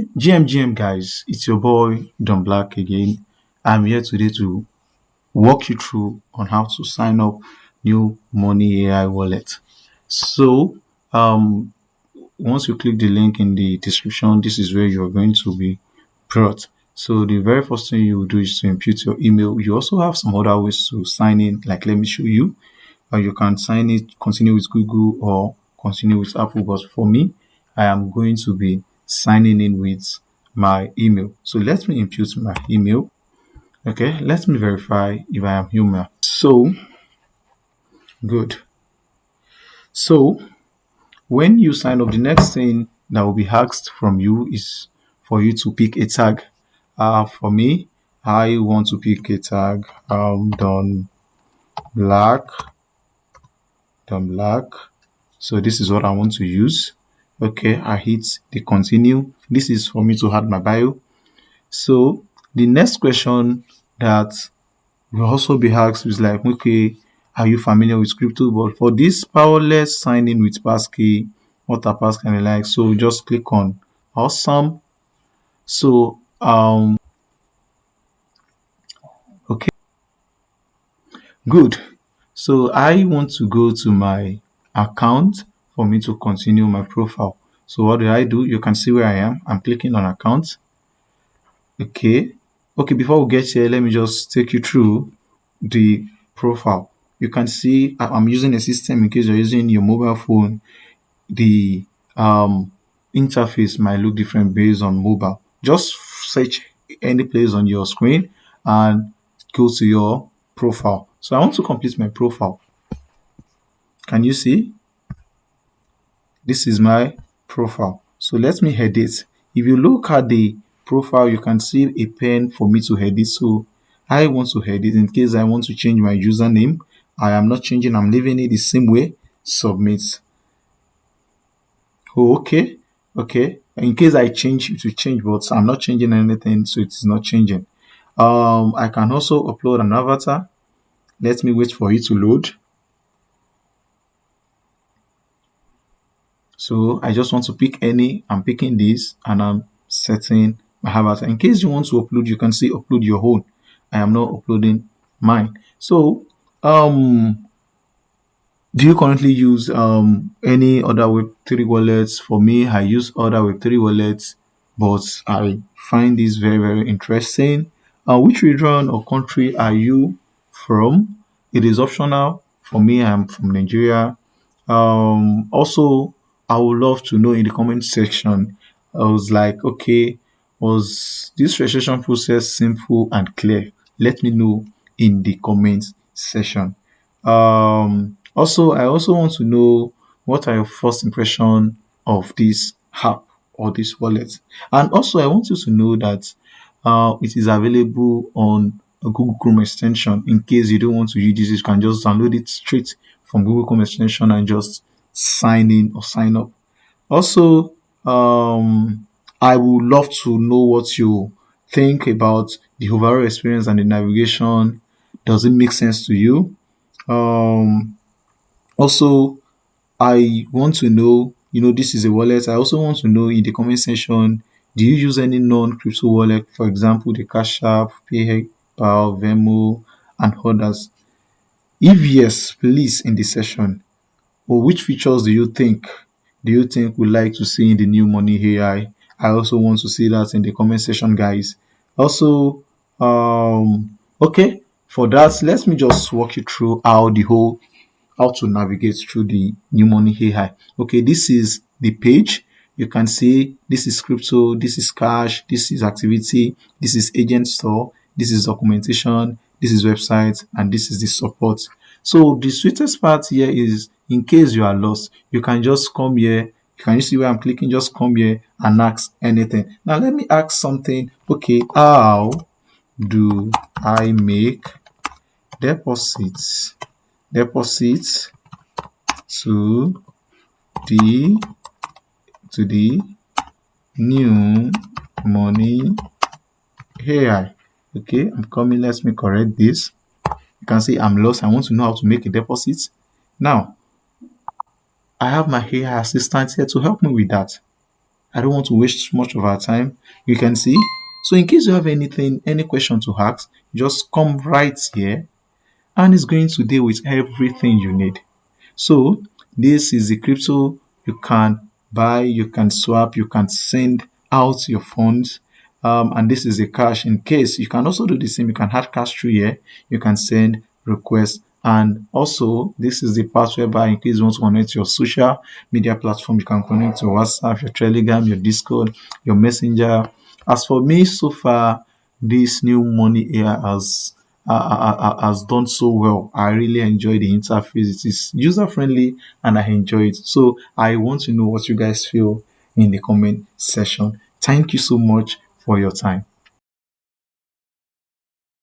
GM guys, it's your boy Don Black again. I'm here today to walk you through on how to sign up new Money AI wallet. So, um, once you click the link in the description, this is where you're going to be brought. So the very first thing you do is to input your email. You also have some other ways to sign in, like let me show you. You can sign it, continue with Google or continue with Apple. But for me, I am going to be signing in with my email. So let me input my email. Okay, let me verify if I am human. So good. So when you sign up, the next thing that will be asked from you is for you to pick a tag. For me, I want to pick a tag. Done black, done black. So this is what I want to use. Okay, I hit the continue. This is for me to add my bio. So the next question that will also be asked is like, okay, are you familiar with crypto? But for this powerless sign in with passkey, what are passkey and the like? So just click on awesome. So okay, good. So I want to go to my account for me to continue my profile. So what do? You can see where I am. I'm clicking on account. Okay. Okay, before we get here, let me just take you through the profile. You can see I'm using a system in case you're using your mobile phone. The interface might look different based on mobile. Just search any place on your screen and go to your profile. So I want to complete my profile. Can you see? This is my profile. So let me edit. If you look at the profile, you can see a pen for me to edit. So I want to edit in case I want to change my username. I am not changing, I'm leaving it the same way. Submit. Oh, okay. Okay. In case I change, it will change, but I'm not changing anything, so it is not changing. I can also upload an avatar. Let me wait for it to load. So I just want to pick any. I'm picking this and I'm setting my avatar. In case you want to upload, you can say upload your own. I am not uploading mine. So do you currently use any other Web3 wallets? For me, I use other Web3 wallets, but I find this very, very interesting. Which region or country are you from? It is optional. For me, I'm from Nigeria. Also, I would love to know in the comment section. I was like, okay, was this registration process simple and clear? Let me know in the comment section. Also, I also want to know what are your first impression of this app or this wallet, and also I want you to know that it is available on a Google Chrome extension. In case you don't want to use this, you can just download it straight from Google Chrome extension and just sign in or sign up. Also, I would love to know what you think about the overall experience and the navigation. Does it make sense to you? Um, Also, I want to know, this is a wallet. I also want to know in the comment section, do you use any non-crypto wallet? For example, the Cash App, PayPal, Venmo, and others. If yes, please in the session. Or which features do you think would like to see in the new Money AI? I also want to see that in the comment section, guys. Also, okay, for that, let me just walk you through how to navigate through the new money AI. Okay, this is the page. You can see this is crypto, this is cash, this is activity, this is agent store, this is documentation, this is website, and this is the support. So the sweetest part here is in case you are lost, you can just come here. Can you see where I'm clicking? Just come here and ask anything. Now let me ask something. Okay, how do I make deposits? Deposits to the new money AI. Okay, I'm coming. Let me correct this. You can see I'm lost. I want to know how to make a deposit. Now, I have my AI assistant here to help me with that. I don't want to waste much of our time. You can see. So in case you have anything, any question to ask, just come right here and it's going to deal with everything you need. So this is the crypto you can buy, you can swap, you can send out your funds. And this is the cash in case you can also do the same. You can add cash through here. You can send requests. And also, this is the part whereby in case you want to connect your social media platform, you can connect your WhatsApp, your Telegram, your Discord, your Messenger. As for me, so far, this new money AI has done so well. I really enjoy the interface. It is user friendly and I enjoy it. So I want to know what you guys feel in the comment section. Thank you so much for your time.